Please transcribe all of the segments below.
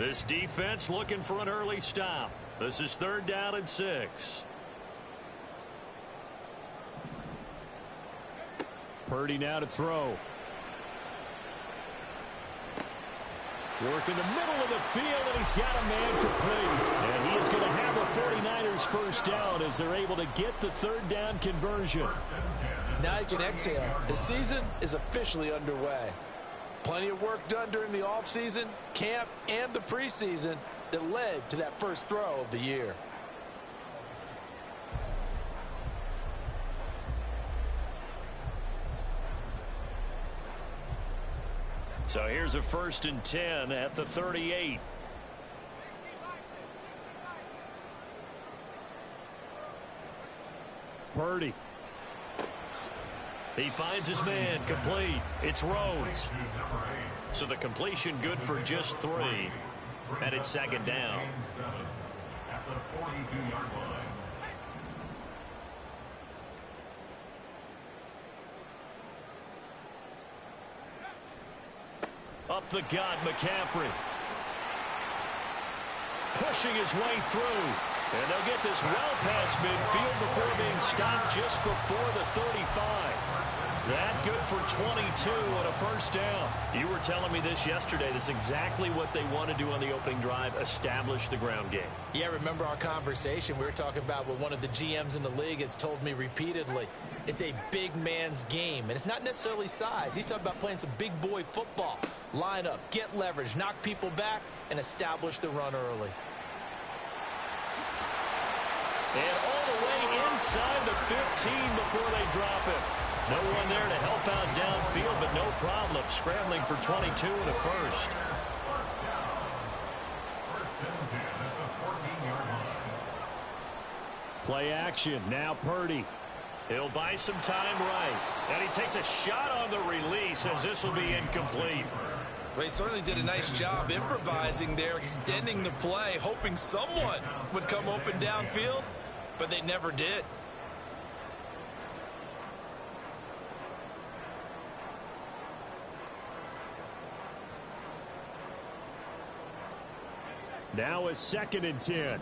This defense looking for an early stop. This is 3rd down and 6. Purdy now to throw. Work in the middle of the field, and he's got a man complete. And he is going to have the 49ers first down as they're able to get the 3rd down conversion. Now you can exhale. The season is officially underway. Plenty of work done during the offseason, camp, and the preseason that led to that first throw of the year. So here's a 1st and 10 at the 38. Purdy. He finds his man complete. It's Rhodes. So the completion good for just 3. And it's 2nd down. At the 42-yard line. Up the gut, McCaffrey. Pushing his way through. And they'll get this well past midfield before being stopped just before the 35. That good for 22 on a 1st down. You were telling me this yesterday. This is exactly what they want to do on the opening drive, establish the ground game. Yeah, remember our conversation. We were talking about what one of the GMs in the league has told me repeatedly. It's a big man's game, and it's not necessarily size. He's talking about playing some big boy football. Line up, get leverage, knock people back, and establish the run early. And all the way inside the 15 before they drop him. No one there to help out downfield, but no problem scrambling for 22 and a 1st. Play action. Now Purdy. He'll buy some time right. And he takes a shot on the release as this will be incomplete. Well, he certainly did a nice job improvising there, extending the play, hoping someone would come open downfield, but they never did. Now a 2nd and 10.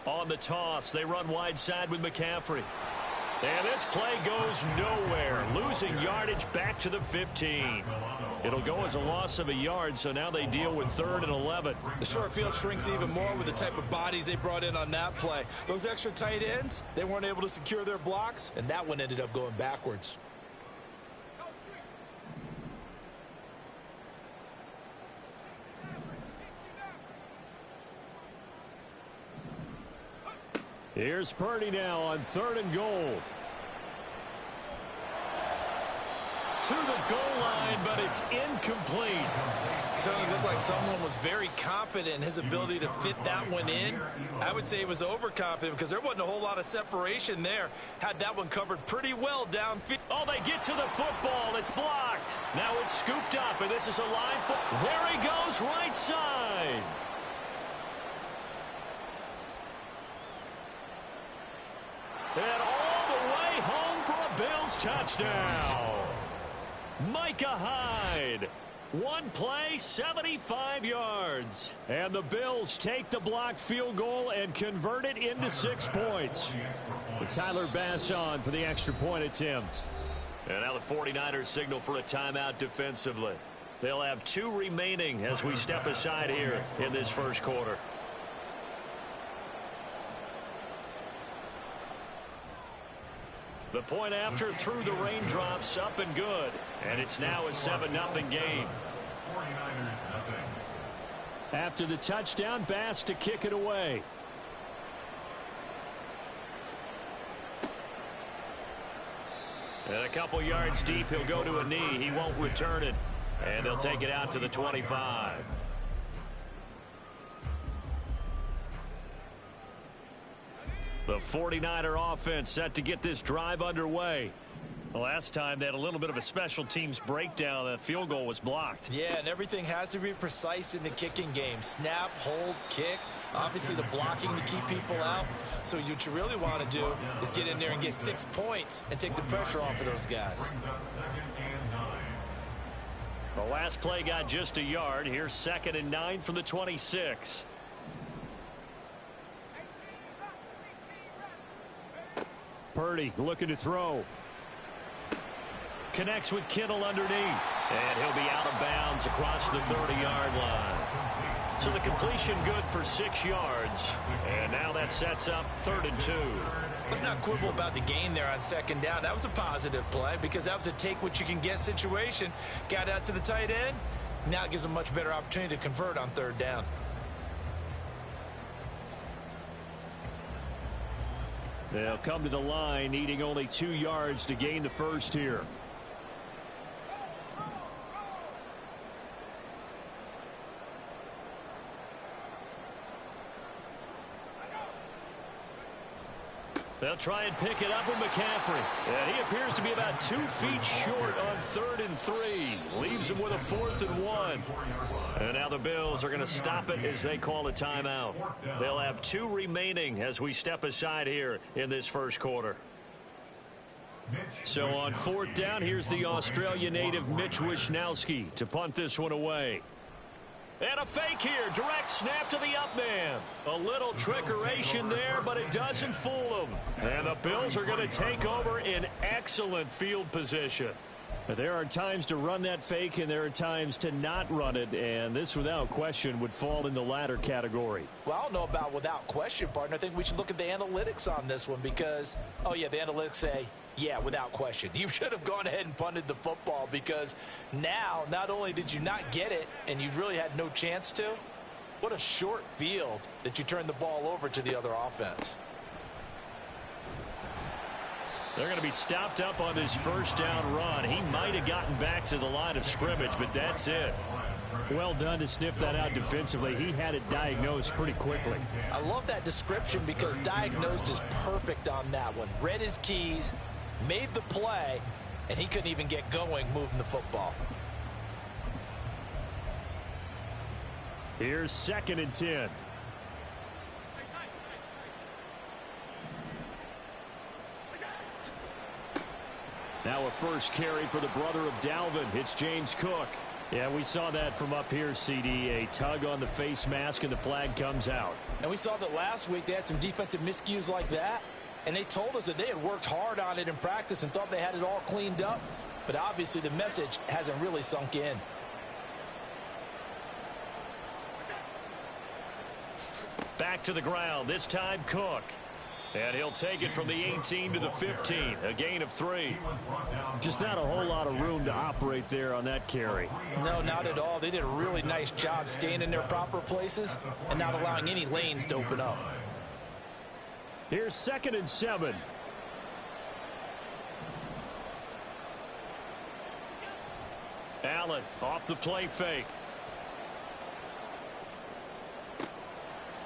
On the toss, they run wide side with McCaffrey. And this play goes nowhere. Losing yardage back to the 15. It'll go as a loss of a yard, so now they deal with 3rd and 11. The short field shrinks even more with the type of bodies they brought in on that play. Those extra tight ends, they weren't able to secure their blocks, and that one ended up going backwards. Here's Purdy now on 3rd and goal. To the goal line, but it's incomplete. Certainly looked like someone was very confident in his ability to fit that one in. I would say he was overconfident because there wasn't a whole lot of separation there. Had that one covered pretty well downfield. Oh, they get to the football. It's blocked. Now it's scooped up, and this is a line foot. There he goes, right side. And all the way home for a Bills touchdown. Micah Hyde. One play, 75 yards. And the Bills take the blocked field goal and convert it into 6 points. But Tyler Bass on for the extra point attempt. And now the 49ers signal for a timeout defensively. They'll have 2 remaining as we step aside here in this first quarter. The point after through the raindrops, up and good. And it's now a 7-0 game. 49ers nothing. After the touchdown, Bass to kick it away. And a couple yards deep, he'll go to a knee. He won't return it. And they'll take it out to the 25. The 49er offense set to get this drive underway. The last time they had a little bit of a special teams breakdown. That field goal was blocked. Yeah, and everything has to be precise in the kicking game. Snap, hold, kick. Obviously, the blocking to keep people out. So what you really want to do is get in there and get 6 points and take the pressure off of those guys. The last play got just a yard. Here's 2nd and 9 from the 26. Purdy looking to throw. Connects with Kittle underneath. And he'll be out of bounds across the 30-yard line. So the completion good for 6 yards. And now that sets up 3rd and 2. Let's not quibble about the gain there on 2nd down. That was a positive play because that was a take-what-you-can-get situation. Got out to the tight end. Now it gives a much better opportunity to convert on 3rd down. They'll come to the line needing only 2 yards to gain the first here. They'll try and pick it up with McCaffrey. And he appears to be about 2 feet short on 3rd and 3. Leaves him with a 4th and 1. And now the Bills are going to stop it as they call a timeout. They'll have 2 remaining as we step aside here in this first quarter. So on 4th down, here's the Australia native Mitch Wishnowsky to punt this one away. And a fake here. Direct snap to the up man. A little trickeration there, but it doesn't fool them. And the Bills are going to take over in excellent field position. There are times to run that fake, and there are times to not run it, and this, without question, would fall in the latter category. Well, I don't know about without question, partner. I think we should look at the analytics on this one because, oh, yeah, the analytics say, yeah, without question. You should have gone ahead and punted the football because now not only did you not get it and you really had no chance to, what a short field that you turned the ball over to the other offense. They're going to be stopped up on this 1st down run. He might have gotten back to the line of scrimmage, but that's it. Well done to sniff that out defensively. He had it diagnosed pretty quickly. I love that description because diagnosed is perfect on that one. Read his keys, made the play, and he couldn't even get going moving the football. Here's 2nd and 10. Now a first carry for the brother of Dalvin. It's James Cook. Yeah, we saw that from up here, CD. A tug on the face mask, and the flag comes out. And we saw that last week they had some defensive miscues like that. And they told us that they had worked hard on it in practice and thought they had it all cleaned up. But obviously the message hasn't really sunk in. Back to the ground, this time Cook. And he'll take it from the 18 to the 15, a gain of 3. Just not a whole lot of room to operate there on that carry. No, not at all. They did a really nice job staying in their proper places and not allowing any lanes to open up. Here's 2nd and 7. Allen off the play fake.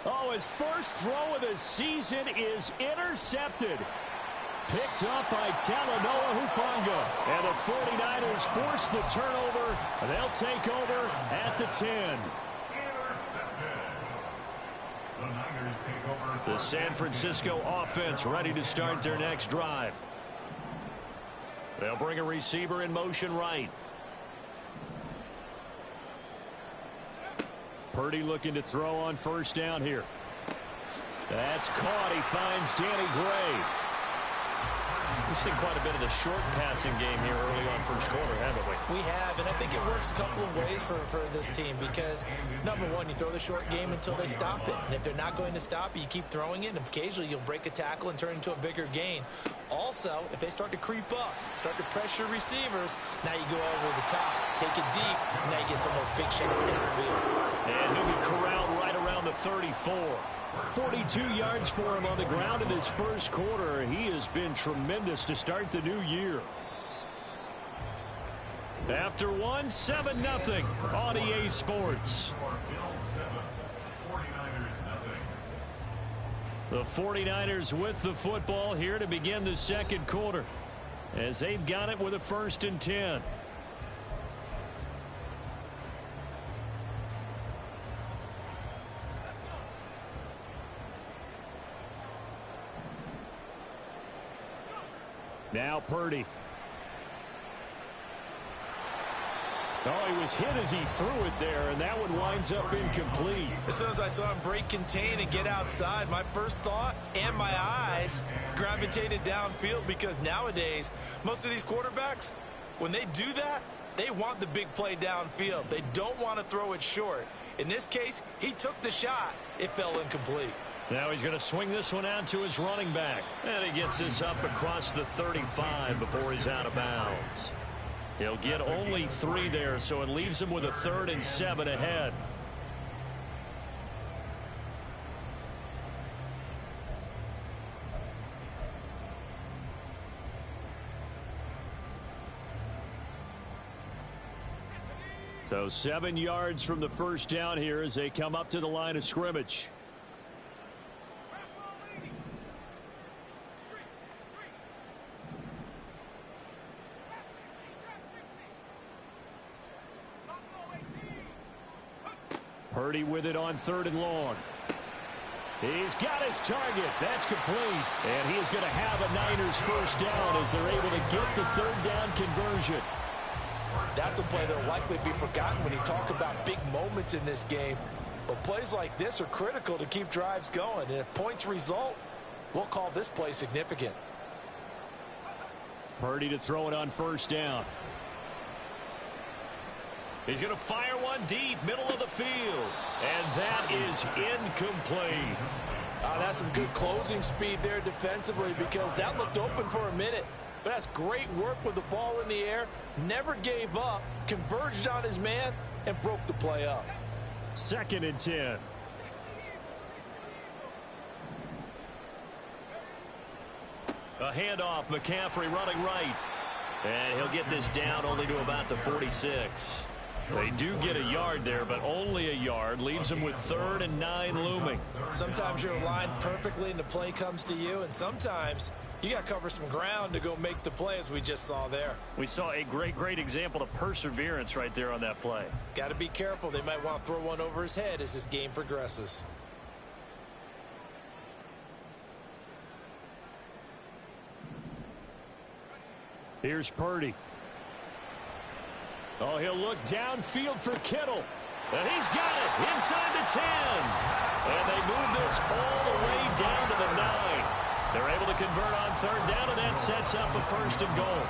Oh, his first throw of the season is intercepted. Picked up by Talanoa Hufanga. And the 49ers force the turnover. They'll take over at the 10. The San Francisco offense ready to start their next drive. They'll bring a receiver in motion right. Purdy looking to throw on 1st down here. That's caught. He finds Danny Gray. We've seen quite a bit of the short passing game here early on 1st quarter, haven't we? We have, and I think it works a couple of ways for this team because, number one, you throw the short game until they stop it. And if they're not going to stop it, you keep throwing it, and occasionally you'll break a tackle and turn it into a bigger gain. Also, if they start to creep up, start to pressure receivers, now you go over the top, take it deep, and now you get some of those big shots downfield. And he'll be corralled right around the 34. 42 yards for him on the ground in his 1st quarter. He has been tremendous to start the new year. After one, 7-0 on EA Sports. The 49ers with the football here to begin the 2nd quarter as they've got it with a 1st and 10. Now Purdy. Oh, he was hit as he threw it there, and that one winds up incomplete. As soon as I saw him break contain and get outside, my first thought and my eyes gravitated downfield, because nowadays, most of these quarterbacks, when they do that, they want the big play downfield. They don't want to throw it short. In this case, he took the shot. It fell incomplete. Now he's going to swing this one out to his running back. And he gets this up across the 35 before he's out of bounds. He'll get only 3 there, so it leaves him with a 3rd and 7 ahead. So 7 yards from the first down here as they come up to the line of scrimmage. Purdy with it on 3rd and long. He's got his target. That's complete. And he is going to have a Niners first down as they're able to get the 3rd down conversion. That's a play that will likely be forgotten when you talk about big moments in this game. But plays like this are critical to keep drives going. And if points result, we'll call this play significant. Purdy to throw it on 1st down. He's going to fire one deep, middle of the field. And that is incomplete. That's some good closing speed there defensively, because that looked open for a minute. But that's great work with the ball in the air. Never gave up, converged on his man, and broke the play up. 2nd and 10. A handoff, McCaffrey running right. And he'll get this down only to about the 46. They do get a yard there, but only a yard. Leaves him with 3rd and 9 looming. Sometimes you're aligned perfectly and the play comes to you, and sometimes you got to cover some ground to go make the play, as we just saw there. We saw a great example of perseverance right there on that play. Got to be careful. They might want to throw one over his head as this game progresses. Here's Purdy. Oh, he'll look downfield for Kittle. And he's got it inside the 10. And they move this all the way down to the 9. They're able to convert on 3rd down, and that sets up a 1st and goal.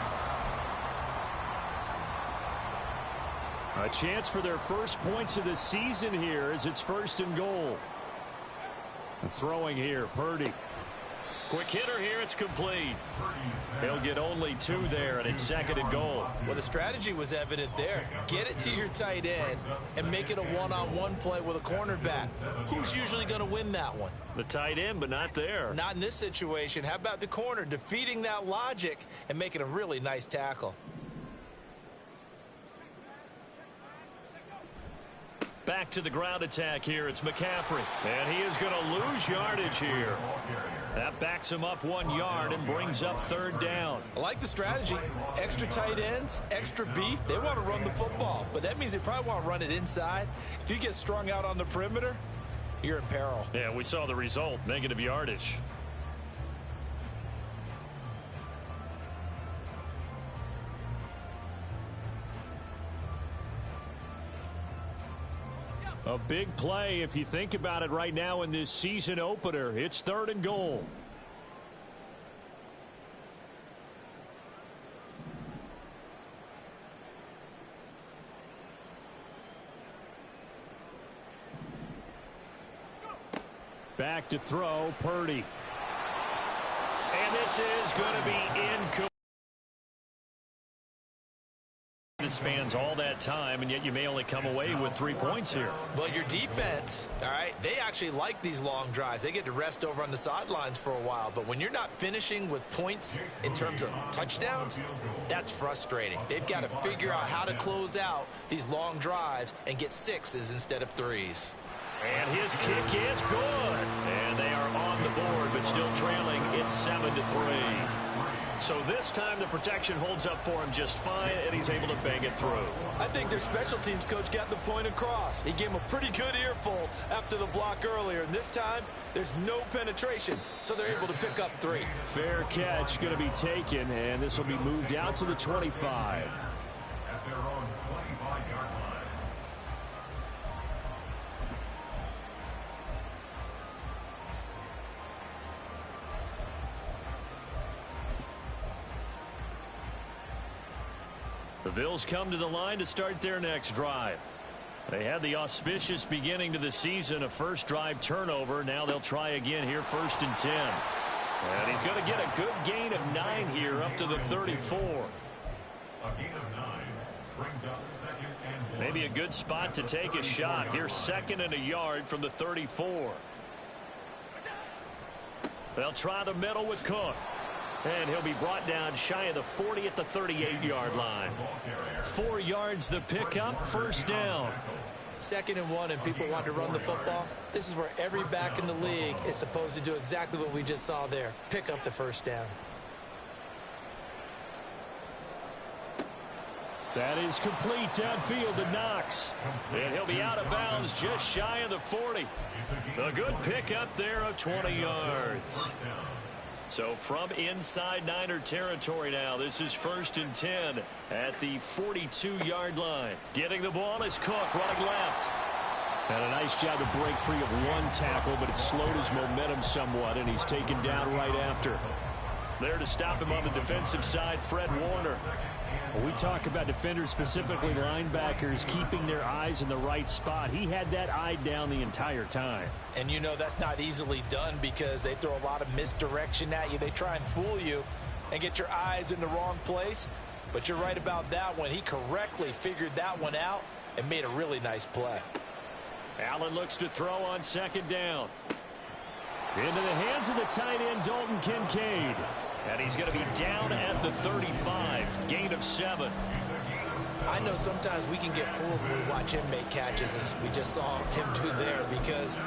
A chance for their first points of the season here as it's 1st and goal. And throwing here, Purdy. Quick hitter here, it's complete. He'll get only 2 there, and it's 2nd and goal. Well, the strategy was evident there. Get it to your tight end and make it a one-on-one play with a cornerback. Who's usually going to win that one? The tight end, but not there. Not in this situation. How about the corner defeating that logic and making a really nice tackle? Back to the ground attack here. It's McCaffrey. And he is going to lose yardage here. That backs him up 1 yard and brings up 3rd down. I like the strategy. Extra tight ends, extra beef. They want to run the football, but that means they probably want to run it inside. If you get strung out on the perimeter, you're in peril. Yeah, we saw the result. Negative yardage. A big play if you think about it right now in this season opener. It's 3rd and goal. Back to throw, Purdy. And this is going to be incomplete. That spans all that time, and yet you may only come away with 3 points here. Well, your defense, all right, they actually like these long drives. They get to rest over on the sidelines for a while, but when you're not finishing with points in terms of touchdowns, that's frustrating. They've got to figure out how to close out these long drives and get 6s instead of 3s. And his kick is good. And they are on the board, but still trailing. It's 7-3. So this time the protection holds up for him just fine, and he's able to bang it through. I think their special teams coach got the point across. He gave him a pretty good earful after the block earlier, and this time there's no penetration, so they're able to pick up 3. Fair catch going to be taken, and this will be moved out to the 25. At their own 25-yard line. The Bills come to the line to start their next drive. They had the auspicious beginning to the season, a first drive turnover. Now they'll try again here, 1st and 10. And he's going to get a good gain of 9 here up to the 34. A gain of 9 brings up 2nd and 1. Maybe a good spot to take a shot. Here's 2nd and a yard from the 34. They'll try the middle with Cook. And he'll be brought down shy of the 40 at the 38-yard line. 4 yards the pickup, 1st down. 2nd and 1, and people want to run the football. This is where every back in the league is supposed to do exactly what we just saw there. Pick up the 1st down. That is complete downfield to Knox. And he'll be out of bounds just shy of the 40. A good pickup there of 20 yards. So from inside Niner territory now, this is 1st and 10 at the 42-yard line. Getting the ball is Cook running left. And a nice job to break free of 1 tackle, but it slowed his momentum somewhat, and he's taken down right after. There to stop him on the defensive side, Fred Warner. When we talk about defenders, specifically linebackers, keeping their eyes in the right spot, he had that eye down the entire time. And you know that's not easily done because they throw a lot of misdirection at you. They try and fool you and get your eyes in the wrong place. But you're right about that one. He correctly figured that one out and made a really nice play. Allen looks to throw on 2nd down. Into the hands of the tight end, Dalton Kincaid. And he's going to be down at the 35. Gain of 7. I know sometimes we can get fooled when we watch him make catches, as we just saw him do there, because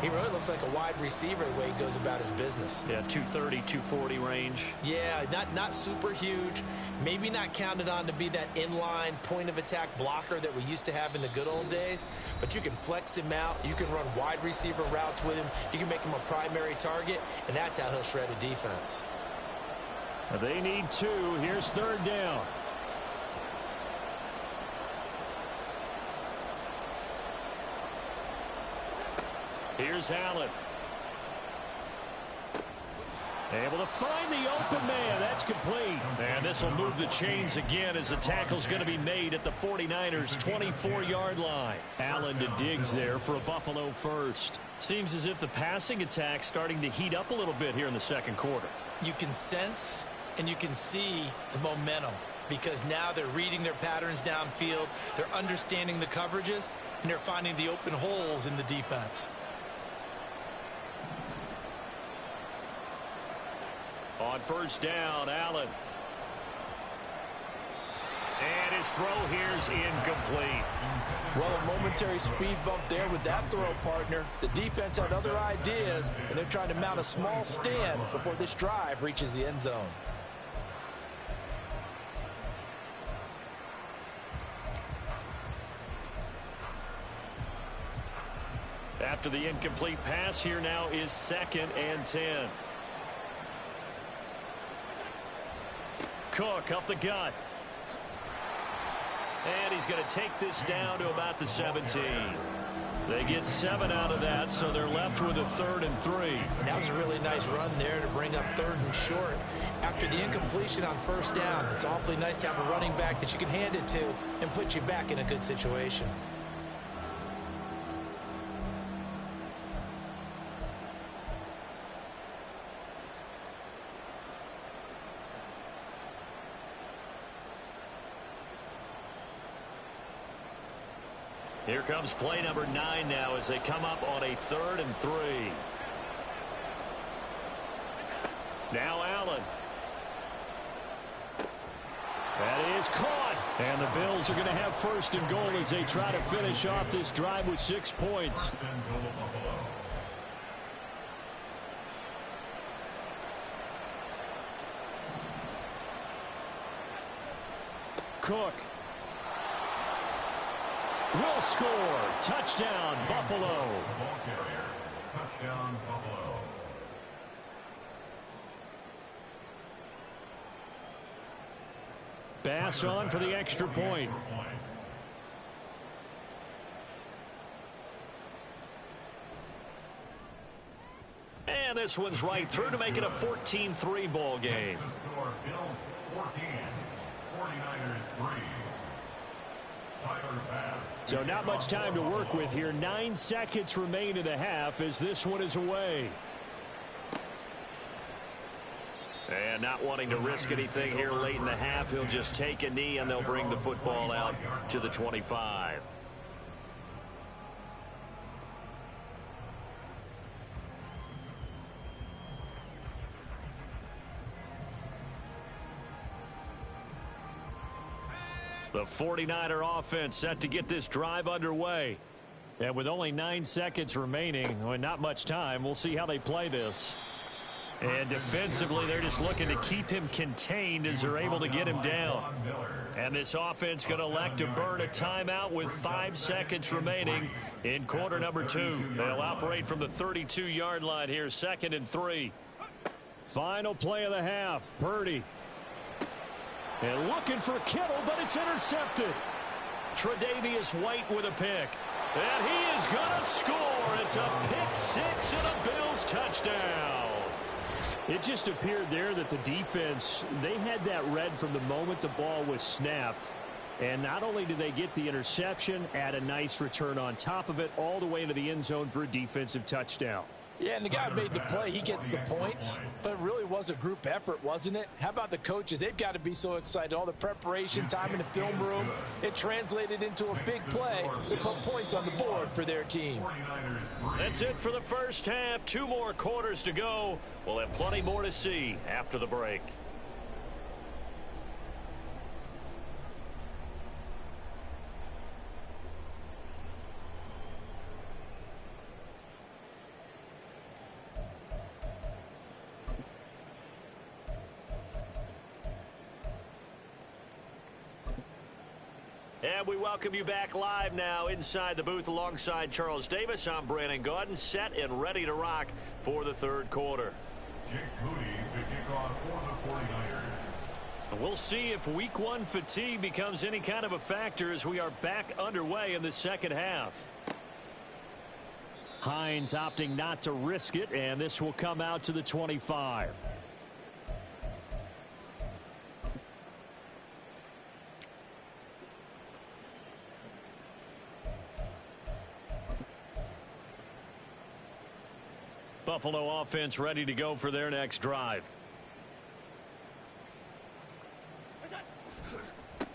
he really looks like a wide receiver the way he goes about his business. Yeah, 230, 240 range. Yeah, not super huge. Maybe not counted on to be that inline point-of-attack blocker that we used to have in the good old days, but you can flex him out. You can run wide receiver routes with him. You can make him a primary target, and that's how he'll shred a defense. They need 2. Here's 3rd down. Here's Allen. Able to find the open man. That's complete. And this will move the chains again as the tackle's going to be made at the 49ers' 24-yard line. Allen to Diggs there for a Buffalo first. Seems as if the passing attack's starting to heat up a little bit here in the 2nd quarter. You can sense and you can see the momentum because now they're reading their patterns downfield. They're understanding the coverages, and they're finding the open holes in the defense. On 1st down, Allen. And his throw here's incomplete. Well, a momentary speed bump there with that throw, partner. The defense had other ideas, and they're trying to mount a small stand before this drive reaches the end zone. After the incomplete pass, here now is 2nd and 10. Cook up the gut. And he's going to take this down to about the 17. They get 7 out of that, so they're left with a 3rd and 3. And that was a really nice run there to bring up 3rd and short. After the incompletion on 1st down, it's awfully nice to have a running back that you can hand it to and put you back in a good situation. Here comes play number 9 now as they come up on a 3rd and 3. Now Allen. That is caught. And the Bills are going to have 1st and goal as they try to finish off this drive with 6 points. Cook. Will score. Touchdown, Buffalo. The ball carrier. Touchdown, Buffalo. Bass on for the extra point. And this one's right through to make it a 14-3 ball game. The score, Bills 14, 49ers 3. Tyler Bass. So not much time to work with here. 9 seconds remain in the half as this one is away. And not wanting to risk anything here late in the half, he'll just take a knee and they'll bring the football out to the 25. The 49er offense set to get this drive underway. And with only 9 seconds remaining, well, not much time, we'll see how they play this. And defensively, they're just looking to keep him contained as they're able to get him down. And this offense going to elect to burn a timeout with 5 seconds remaining in quarter number 2. They'll operate from the 32-yard line here, 2nd and 3. Final play of the half, Purdy. And looking for Kittle, but it's intercepted. Tre'Davious White with a pick. And he is going to score. It's a pick six and a Bills touchdown. It just appeared there that the defense, they had that read from the moment the ball was snapped. And not only did they get the interception, add a nice return on top of it, all the way into the end zone for a defensive touchdown. Yeah, and the guy made the play. He gets the points. But it really was a group effort, wasn't it? How about the coaches? They've got to be so excited. All the preparation, time in the film room, it translated into a big play. They put points on the board for their team. That's it for the first half. 2 more quarters to go. We'll have plenty more to see after the break. And we welcome you back live now inside the booth alongside Charles Davis. I'm Brandon Gaudin, set and ready to rock for the third quarter. Jake Moody to kick off for the 49ers. We'll see if week 1 fatigue becomes any kind of a factor as we are back underway in the second half. Hines opting not to risk it, and this will come out to the 25. Buffalo offense ready to go for their next drive.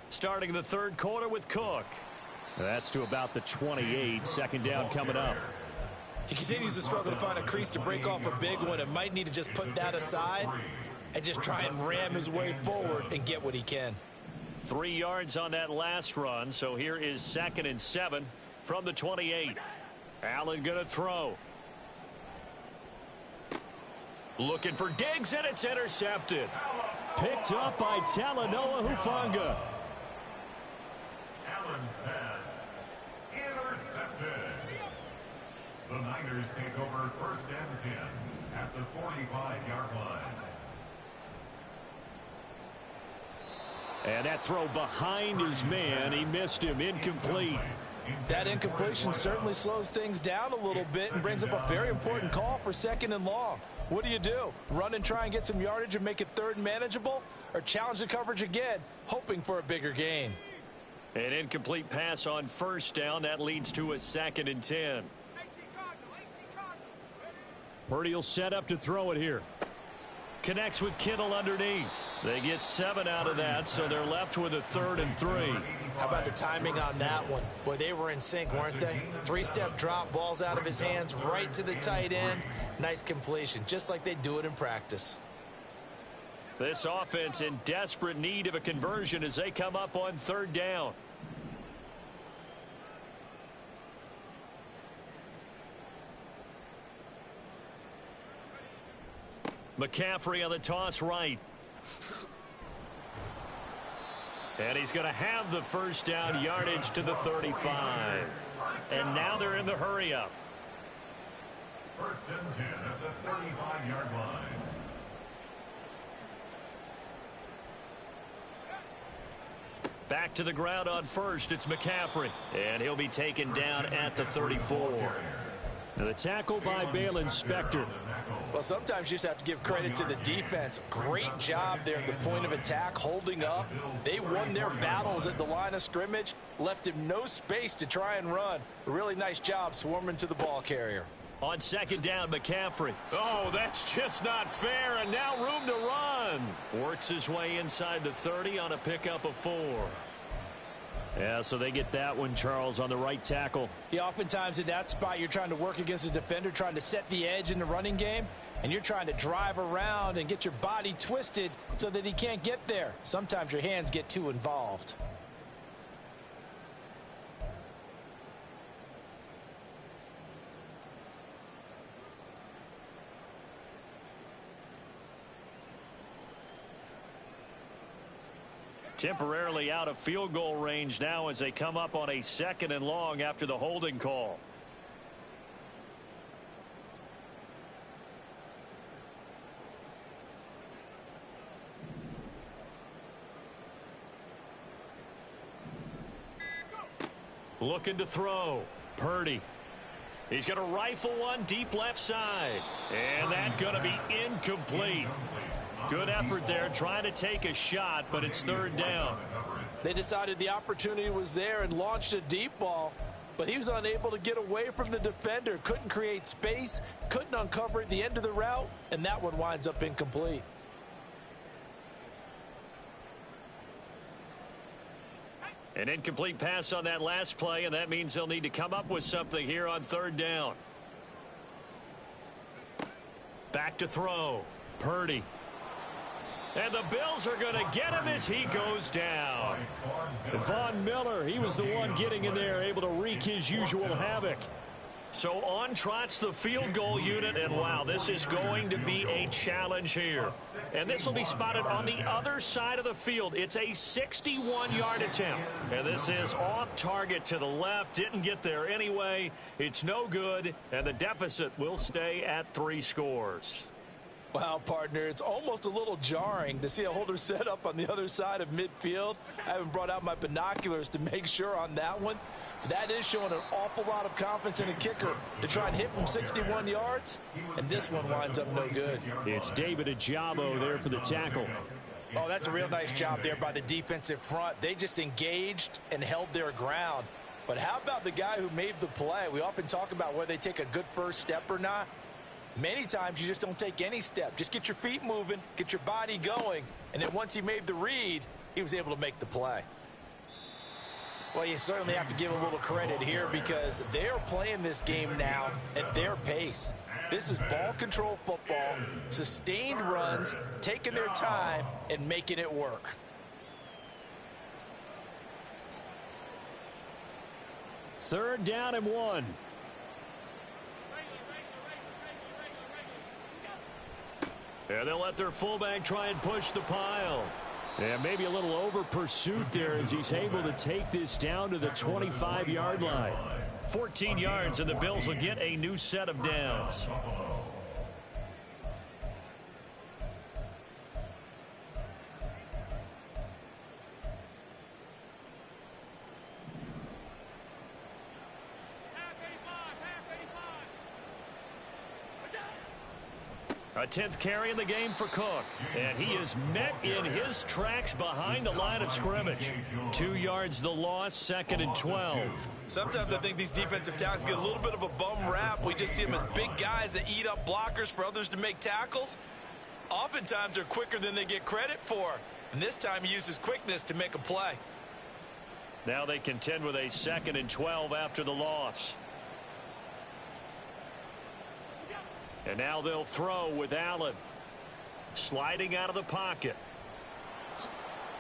Starting the third quarter with Cook. That's to about the 28. Second down coming up. He continues to struggle to find a crease to break off a big one and might need to just put that aside and just try and ram his way forward and get what he can. 3 yards on that last run, so here is 2nd and 7 from the 28. Allen going to throw. Looking for Diggs, and it's intercepted. Picked up by Talanoa Hufanga. Allen's pass intercepted. The Niners take over 1st and 10 at the 45-yard line. And that throw behind his man. He missed him. Incomplete. That incompletion certainly slows things down a little bit and brings up a very important call for 2nd and long. What do? Run and try and get some yardage and make it 3rd and manageable? Or challenge the coverage again, hoping for a bigger gain? An incomplete pass on 1st down. That leads to a 2nd and 10. Purdy will set up to throw it here. Connects with Kittle underneath. They get 7 out of that, so they're left with a 3rd and 3. How about the timing on that one? Boy, they were in sync, weren't they? 3-step drop, balls out of his hands, right to the tight end. Nice completion, just like they do it in practice. This offense in desperate need of a conversion as they come up on 3rd down. McCaffrey on the toss right. And he's going to have the first down, yardage to the 35. And now they're in the hurry-up. First and 10 at the 35-yard line. Back to the ground on first. It's McCaffrey. And he'll be taken down at the 34. Now the tackle by Balen Spector. Well, sometimes you just have to give credit to the defense. Great job there at the point of attack, holding up. They won their battles at the line of scrimmage, left him no space to try and run. A really nice job swarming to the ball carrier. On second down, McCaffrey. Oh, that's just not fair, and now room to run. Works his way inside the 30 on a pickup of 4. Yeah, so they get that one, Charles, on the right tackle. Yeah, oftentimes in that spot, you're trying to work against a defender, trying to set the edge in the running game, and you're trying to drive around and get your body twisted so that he can't get there. Sometimes your hands get too involved. Temporarily out of field goal range now as they come up on a 2nd and long after the holding call. Looking to throw. Purdy. He's going to rifle one deep left side. And that's going to be incomplete. Good effort there trying to take a shot, but it's 3rd down. They decided the opportunity was there and launched a deep ball, but he was unable to get away from the defender. Couldn't create space, couldn't uncover at the end of the route, and that one winds up incomplete. An incomplete pass on that last play, and that means they'll need to come up with something here on 3rd down. Back to throw. Purdy. And the Bills are going to get him as he goes down. Von Miller, he was the one getting in there, able to wreak his usual havoc. So on trots the field goal unit, and wow, this is going to be a challenge here. And this will be spotted on the other side of the field. It's a 61-yard attempt. And this is off target to the left. Didn't get there anyway. It's no good, and the deficit will stay at 3 scores. Wow, partner, it's almost a little jarring to see a holder set up on the other side of midfield. I haven't brought out my binoculars to make sure on that one. That is showing an awful lot of confidence in a kicker to try and hit from 61 yards, and this one winds up no good. It's David Ojabo there for the tackle. Oh, that's a real nice job there by the defensive front. They just engaged and held their ground. But how about the guy who made the play? We often talk about whether they take a good first step or not. Many times you just don't take any step. Just get your feet moving, get your body going, and then once he made the read, he was able to make the play. Well, you certainly have to give a little credit here because they're playing this game now at their pace. This is ball control football, sustained runs, taking their time, and making it work. Third down and 1. And they'll let their fullback try and push the pile. And maybe a little over pursuit there as he's able to take this down to the 25-yard line. 14 yards, and the Bills will get a new set of downs. A 10th carry in the game for Cook. And he is met in his tracks behind the line of scrimmage. 2 yards the loss, 2nd and 12. Sometimes I think these defensive tackles get a little bit of a bum rap. We just see them as big guys that eat up blockers for others to make tackles. Oftentimes they're quicker than they get credit for. And this time he uses quickness to make a play. Now they contend with a 2nd and 12 after the loss. And now they'll throw with Allen. Sliding out of the pocket.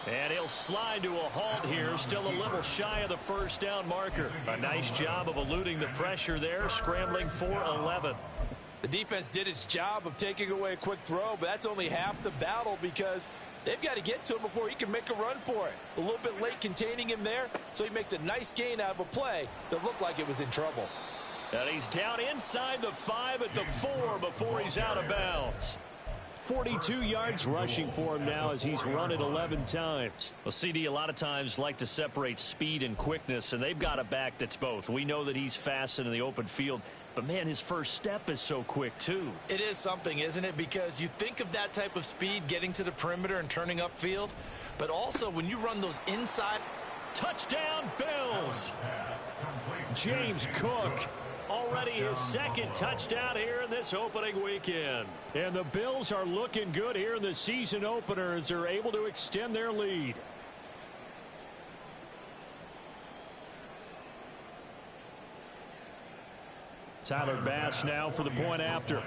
And he'll slide to a halt here. Still a little shy of the first down marker. A nice job of eluding the pressure there. Scrambling for 11. The defense did its job of taking away a quick throw, but that's only half the battle because They've got to get to him before he can make a run for it. A little bit late containing him there, so he makes a nice gain out of a play that looked like it was in trouble. And he's down inside the 5 at the 4 before he's out of bounds. 42 yards rushing for him now as he's run it 11 times. Well, CD a lot of times like to separate speed and quickness, and they've got a back that's both. We know that he's fast in the open field, but, man, his first step is so quick, too. It is something, isn't it? Because you think of that type of speed getting to the perimeter and turning upfield, but also when you run those inside. Touchdown, Bills! James Cook. Already his second touchdown here in this opening weekend. And the Bills are looking good here in the season opener as they're able to extend their lead. Tyler Bass now for the point after.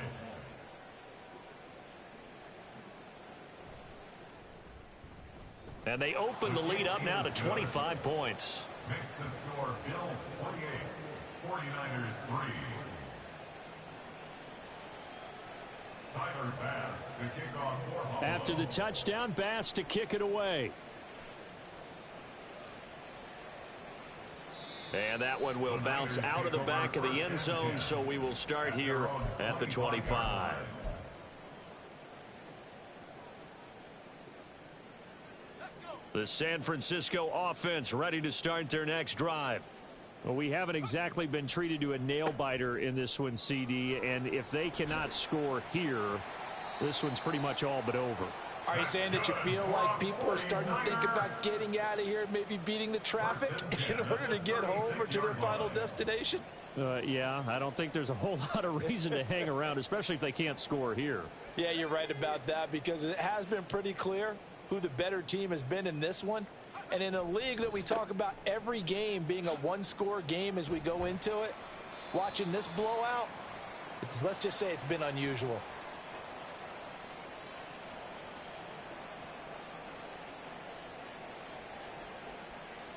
And they open the lead up now to 25 points. Makes the score Bills 28. 49ers 3. Tyler Bass to kick off for Buffalo. After the touchdown, Bass to kick it away. And that one will bounce out of the back of the end zone, so we will start here at the 25. The San Francisco offense ready to start their next drive. Well, we haven't exactly been treated to a nail-biter in this one, CD, and if they cannot score here, this one's pretty much all but over. Are you saying that you feel like people are starting to think about getting out of here and maybe beating the traffic in order to get home or to their final destination? Yeah, I don't think there's a whole lot of reason to hang around, especially if they can't score here. Yeah, you're right about that because it has been pretty clear who the better team has been in this one. And in a league that we talk about every game being a one-score game as we go into it, watching this blowout, let's just say it's been unusual.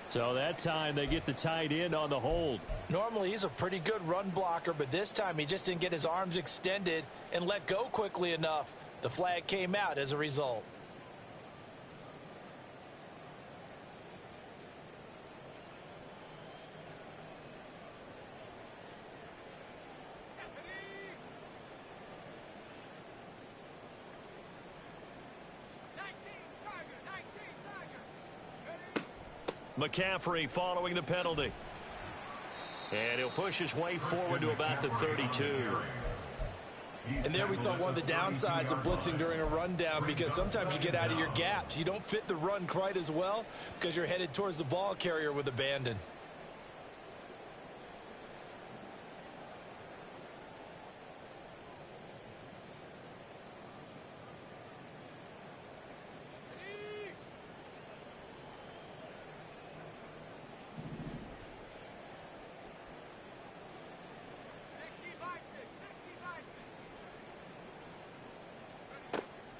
So that time they get the tight end on the hold. Normally he's a pretty good run blocker, but this time he just didn't get his arms extended and let go quickly enough. The flag came out as a result. McCaffrey following the penalty. And he'll push his way forward to about the 32. And there we saw one of the downsides of blitzing during a rundown because sometimes you get out of your gaps. You don't fit the run quite as well because you're headed towards the ball carrier with abandon.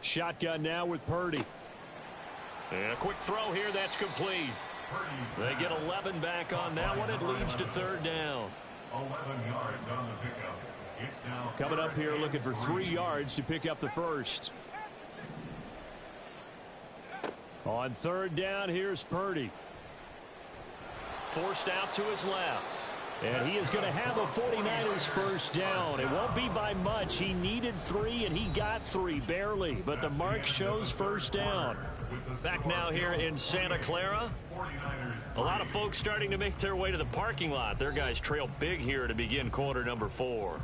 Shotgun now with Purdy. And a quick throw here that's complete. They get 11 back on that one. It leads to third down. 11 yards on the pickup. It's now coming up here looking for 3 yards to pick up the first. On third down, here's Purdy. Forced out to his left. And he is going to have a 49ers first down. It won't be by much. He needed 3, and he got 3, barely. But the mark shows first down. Back now here in Santa Clara. A lot of folks starting to make their way to the parking lot. Their guys trail big here to begin quarter number 4.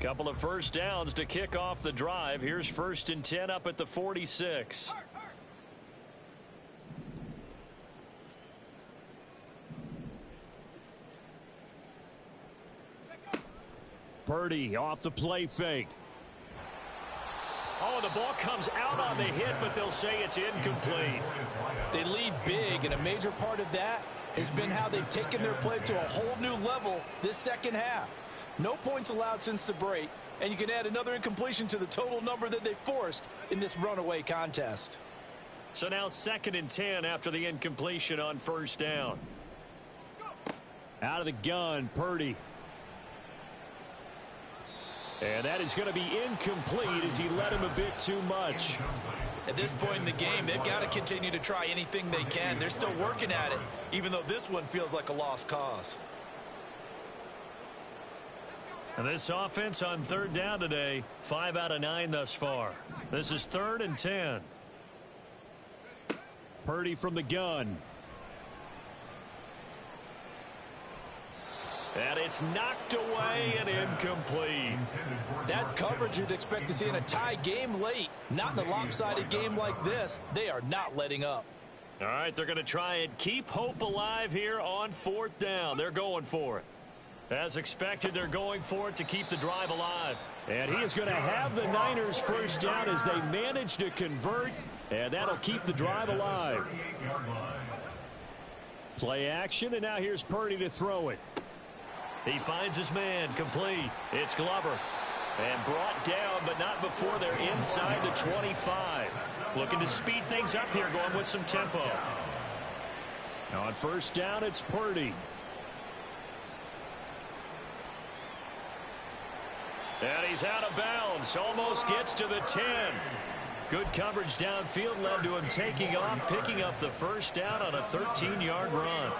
Couple of first downs to kick off the drive. Here's 1st and 10 up at the 46. Purdy off the play fake. Oh, the ball comes out on the hit, but they'll say it's incomplete. They lead big, and a major part of that has been how they've taken their play to a whole new level this second half. No points allowed since the break, and you can add another incompletion to the total number that they forced in this runaway contest. So now 2nd and 10 after the incompletion on first down. Out of the gun, Purdy. And that is going to be incomplete as he led him a bit too much. At this point in the game, they've got to continue to try anything they can. They're still working at it, even though this one feels like a lost cause. And this offense on third down today, 5 out of 9 thus far. This is 3rd and 10. Purdy from the gun. And it's knocked away and incomplete. That's coverage you'd expect to see in a tie game late. Not in a lopsided game like this. They are not letting up. All right, they're going to try and keep hope alive here on 4th down. They're going for it. As expected, they're going for it to keep the drive alive. And he is going to have the Niners first down as they manage to convert. And that'll keep the drive alive. Play action, and now here's Purdy to throw it. He finds his man, complete. It's Glover. And brought down, but not before they're inside the 25. Looking to speed things up here, going with some tempo. Now on first down, it's Purdy. And he's out of bounds. Almost gets to the 10. Good coverage downfield led to him taking off, picking up the first down on a 13-yard run.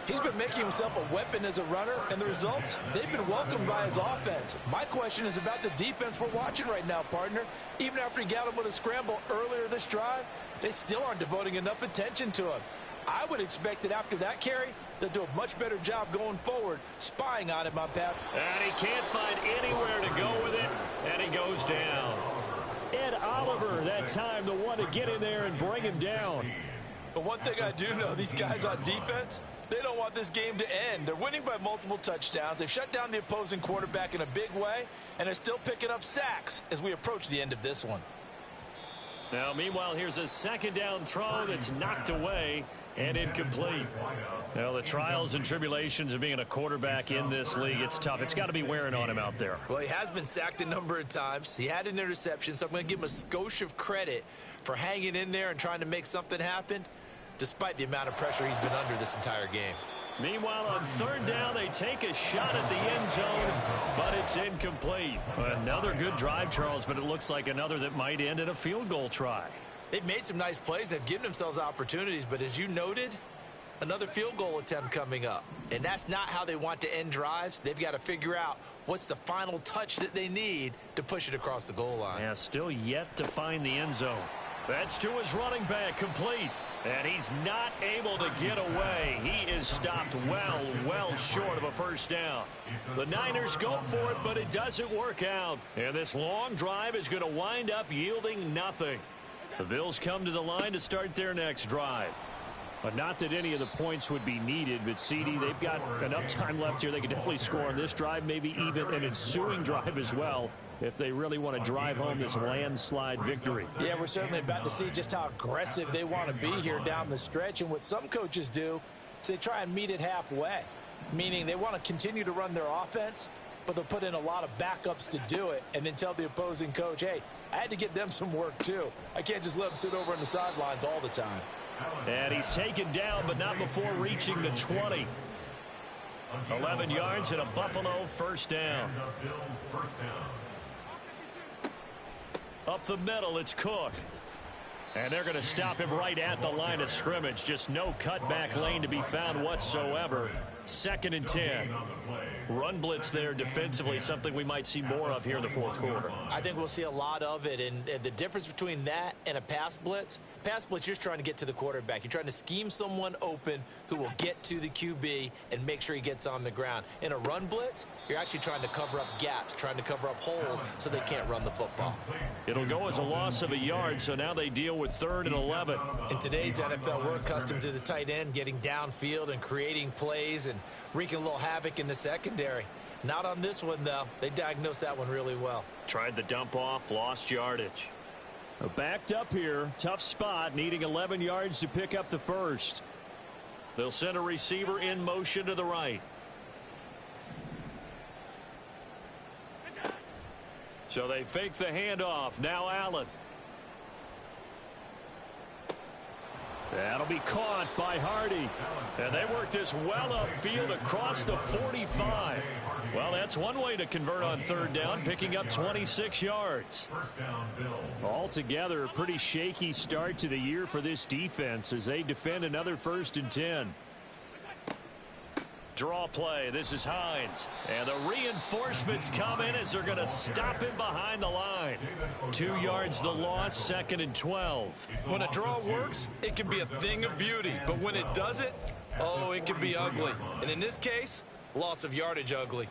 He's been making himself a weapon as a runner, and the results, they've been welcomed by his offense. My question is about the defense we're watching right now, partner. Even after he got him with a scramble earlier this drive, they still aren't devoting enough attention to him. I would expect that after that carry, they'll do a much better job going forward, spying on him on path. And he can't find anywhere to go with it, and he goes down. Ed Oliver, that time, the one to get in there and bring him down. But one thing I do know, these guys on defense, they don't want this game to end. They're winning by multiple touchdowns. They've shut down the opposing quarterback in a big way, and they're still picking up sacks as we approach the end of this one. Now, meanwhile, here's a second down throw that's knocked away and incomplete. Well, the trials and tribulations of being a quarterback in this league, it's tough. It's got to be wearing on him out there. Well, he has been sacked a number of times. He had an interception, so I'm going to give him a skosh of credit for hanging in there and trying to make something happen, despite the amount of pressure he's been under this entire game. Meanwhile, on third down, they take a shot at the end zone, but it's incomplete. Another good drive, Charles, but it looks like another that might end in a field goal try. They've made some nice plays. They've given themselves opportunities, but as you noted, another field goal attempt coming up. And that's not how they want to end drives. They've got to figure out what's the final touch that they need to push it across the goal line. Yeah, still yet to find the end zone. That's to his running back, complete. And he's not able to get away. He is stopped well short of a first down. The Niners go for it, but it doesn't work out. And this long drive is going to wind up yielding nothing. The Bills come to the line to start their next drive. But not that any of the points would be needed, but CD, they've got enough time left here. They can definitely score on this drive, maybe even an ensuing drive as well, if they really want to drive home this landslide victory. Yeah, we're certainly about to see just how aggressive they want to be here down the stretch. And what some coaches do is they try and meet it halfway, meaning they want to continue to run their offense, but they'll put in a lot of backups to do it and then tell the opposing coach, hey, I had to get them some work too. I can't just let them sit over on the sidelines all the time. And he's taken down, but not before reaching the 20. 11 yards and a Buffalo first down. Up the middle, it's Cook. And they're going to stop him right at the line of scrimmage. Just no cutback lane to be found whatsoever. 2nd and 10. Run blitz there defensively, something we might see more of here in the fourth quarter. I think we'll see a lot of it, and the difference between that and a pass blitz, you're just trying to get to the quarterback. You're trying to scheme someone open who will get to the QB and make sure he gets on the ground. In a run blitz, you're actually trying to cover up gaps, trying to cover up holes so they can't run the football. It'll go as a loss of a yard, so now they deal with 3rd and 11. In today's NFL, we're accustomed to the tight end getting downfield and creating plays and wreaking a little havoc in the secondary. Not on this one, though. They diagnosed that one really well. Tried the dump off, lost yardage. Backed up here, tough spot, needing 11 yards to pick up the first. They'll send a receiver in motion to the right. So they fake the handoff. Now Allen. That'll be caught by Hardy. And they work this well upfield across the 45. Well, that's one way to convert on third down, picking up 26 yards. Altogether, a pretty shaky start to the year for this defense as they defend another 1st and 10. Draw play. This is Hines. And the reinforcements come in as they're going to stop him behind the line. 2 yards the loss, 2nd and 12. When a draw works, it can be a thing of beauty. But when it doesn't, oh, it can be ugly. And in this case, loss of yardage ugly.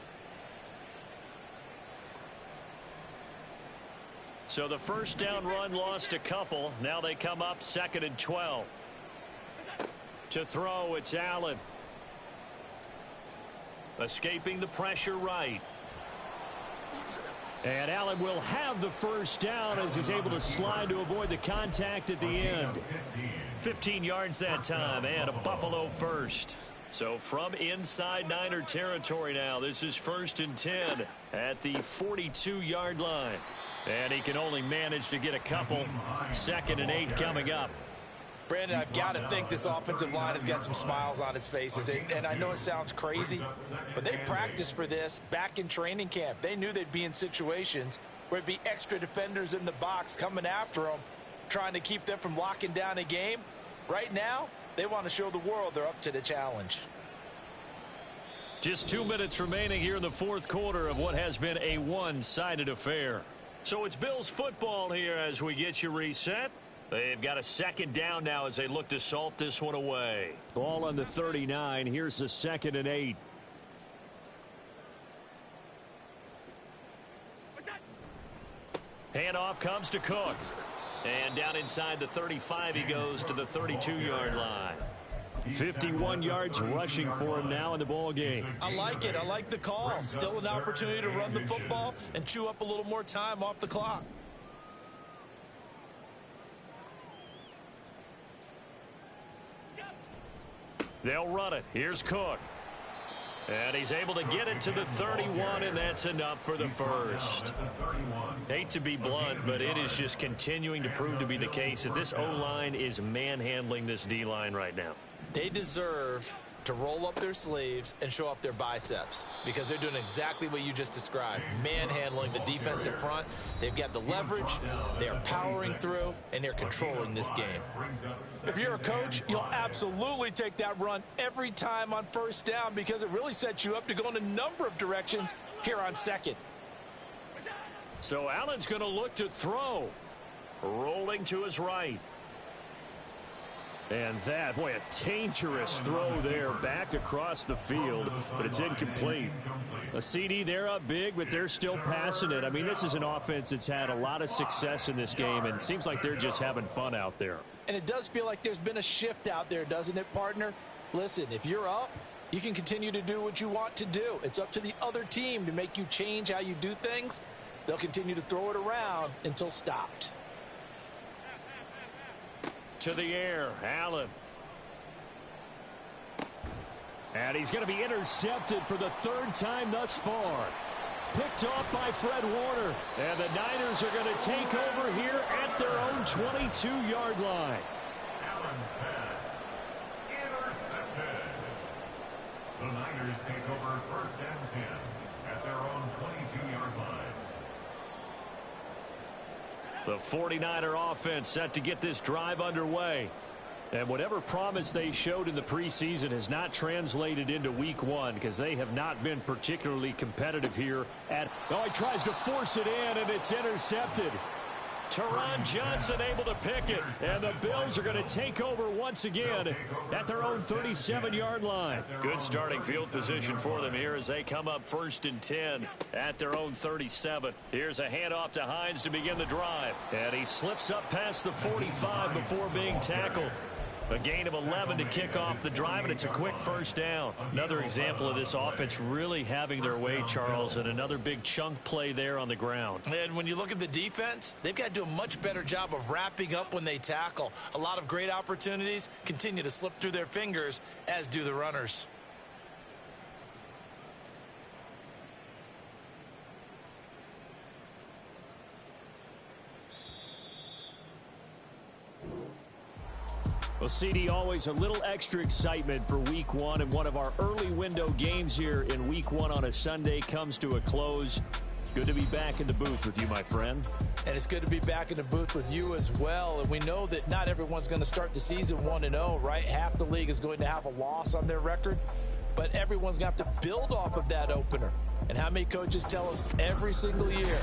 So the first down run lost a couple. Now they come up 2nd and 12. To throw, it's Allen. Escaping the pressure right. And Allen will have the first down as he's able to slide to avoid the contact at the end. 15 yards that time and a Buffalo first. So from inside Niner territory now, this is 1st and 10 at the 42-yard line. And he can only manage to get a couple. 2nd and 8 coming up. Brandon, I've got to think this offensive line has got some smiles on its faces. And I know it sounds crazy, but they practiced for this back in training camp. They knew they'd be in situations where it'd be extra defenders in the box coming after them, trying to keep them from locking down a game. Right now, they want to show the world they're up to the challenge. Just 2 minutes remaining here in the 4th quarter of what has been a one-sided affair. So it's Bills football here as we get you reset. They've got a 2nd down now as they look to salt this one away. Ball on the 39. Here's the 2nd and 8. Handoff comes to Cook. And down inside the 35 he goes to the 32-yard line. 51 yards rushing for him now in the ball game. I like it. I like the call. Still an opportunity to run the football and chew up a little more time off the clock. They'll run it. Here's Cook. And he's able to get it to the 31, and that's enough for the first. Hate to be blunt, but it is just continuing to prove to be the case that this O-line is manhandling this D-line right now. They deserve to roll up their sleeves and show up their biceps because they're doing exactly what you just described, manhandling the defensive front. They've got the leverage, they're powering through, and they're controlling this game. If you're a coach, you'll absolutely take that run every time on 1st down because it really sets you up to go in a number of directions here on 2nd. So Allen's going to look to throw. Rolling to his right. And that, boy, a dangerous throw there back across the field, but it's incomplete. A CD, they're up big, but they're still passing it. I mean, this is an offense that's had a lot of success in this game, and it seems like they're just having fun out there. And it does feel like there's been a shift out there, doesn't it, partner? Listen, if you're up, you can continue to do what you want to do. It's up to the other team to make you change how you do things. They'll continue to throw it around until stopped. To the air, Allen. And he's going to be intercepted for the 3rd time thus far. Picked off by Fred Warner. And the Niners are going to take over here at their own 22-yard line. Allen's pass intercepted. The Niners take over 1st and 10 at their own 22-yard line. The 49er offense set to get this drive underway. And whatever promise they showed in the preseason has not translated into week 1 because they have not been particularly competitive here at... Oh, he tries to force it in, and it's intercepted. Taron Johnson able to pick it, and the Bills are going to take over once again at their own 37-yard line. Good starting field position for them here as they come up 1st and 10 at their own 37. Here's a handoff to Hines to begin the drive, and he slips up past the 45 before being tackled. A gain of 11 to kick off the drive, and it's a quick 1st down. Another example of this offense really having their way, Charles, and another big chunk play there on the ground. And when you look at the defense, they've got to do a much better job of wrapping up when they tackle. A lot of great opportunities continue to slip through their fingers, as do the runners. Well, CD, always a little extra excitement for Week 1, and one of our early window games here in Week 1 on a Sunday comes to a close. Good to be back in the booth with you, my friend. And it's good to be back in the booth with you as well. And we know that not everyone's going to start the season 1-0, right? Half the league is going to have a loss on their record, but everyone's going to have to build off of that opener. And how many coaches tell us every single year,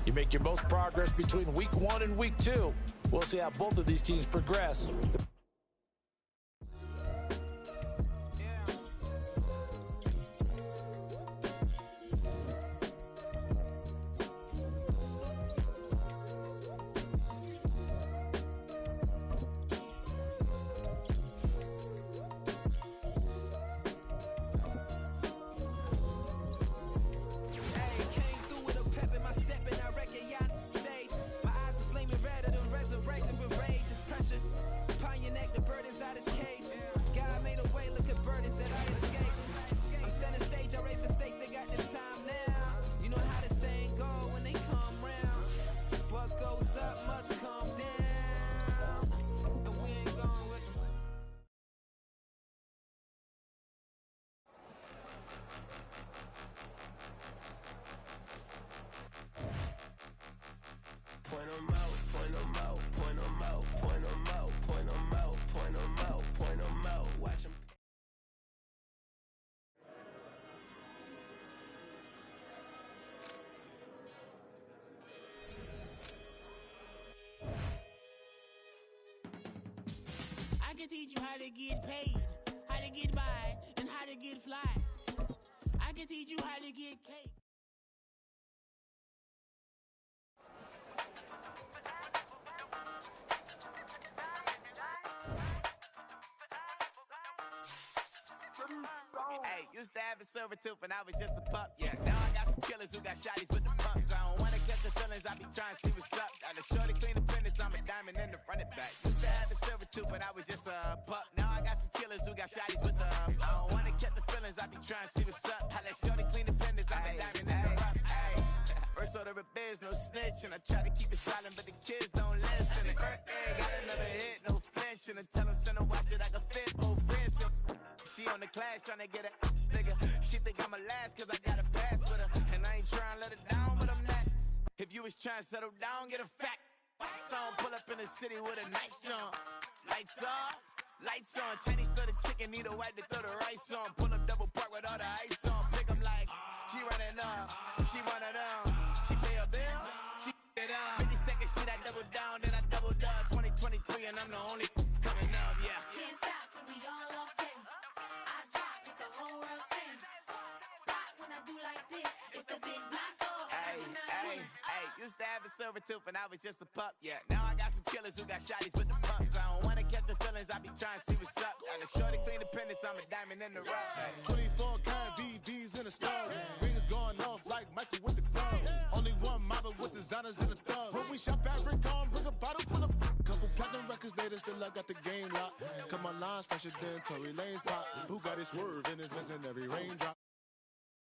you make your most progress between Week 1 and Week 2. We'll see how both of these teams progress. I can teach you how to get paid, how to get by, and how to get fly. I can teach you how to get cake. Hey, used to have a silver tooth when I was just a pup, yeah. Now I got some killers who got shotties with the pumps. I don't wanna catch the feelings, I be trying to see what's up. Got a shorty clean the fitness, I'm a diamond in the running back. Used to have a silver tooth when I was just a pup. Now I got some killers who got shotties with the I don't wanna catch the feelings, I be trying to see what's up. I let shorty clean the fitness, I'm a diamond in the rough. First order of biz, no snitch, and I try to keep it silent, but the kids don't listen. And got another hit, no flinch, and I tell them send a watch that I can fit both wrists. She on the class trying to get a nigga. She think I'm a last cause I got a pass with her. And I ain't trying to let her down, but I'm not. If you was trying to settle down, get a fact. Song pull up in the city with a nice jump. Lights off, lights on. Chinese throw the chicken, need a wipe to throw the rice on. Pull up double park with all the ice on. Pick 'em like, she running up, she one of them. She pay her bill, she it up. 52nd Street, I double down, then I doubled up. 2023 and I'm the only coming up, yeah. Can't stop till we all up in. I drop with the whole world spin. Rock when I do like this, it's the big black dog. Hey, used to have a silver tooth when I was just a pup, yeah. Now I got some killers who got shotties with the pumps. I don't wanna catch the feelings, I be trying to see what's up. Got a shorty clean the pendants, I'm a diamond in the rough. 24 karat VVs in the stars. Ringers going off like Michael with the club. Only one model with designers in the thugs. When we shop at Rick on, bring a bottle full of couple platinum records later, still I got the game locked. Cut my lines fresher than Tory Lane's pop. Who got his swerve and is missing every raindrop.